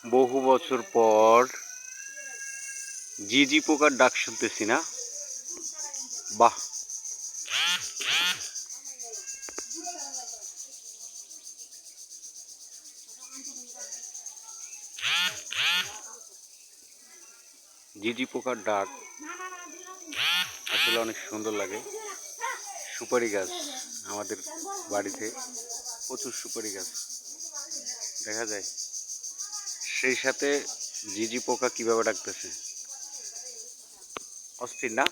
বহু বছর পর ঝিঁঝি পোকার ডাক শুনতেছি না? বাহ! ঝিঁঝি পোকার ডাক আসলে অনেক সুন্দর লাগে। সুপারি গাছ আমাদের বাড়িতে প্রচুর সুপারি গাছ দেখা যায়। সেই সাথে ঝিঁঝি পোকা কিভাবে ডাকতেছে, অস্থির না?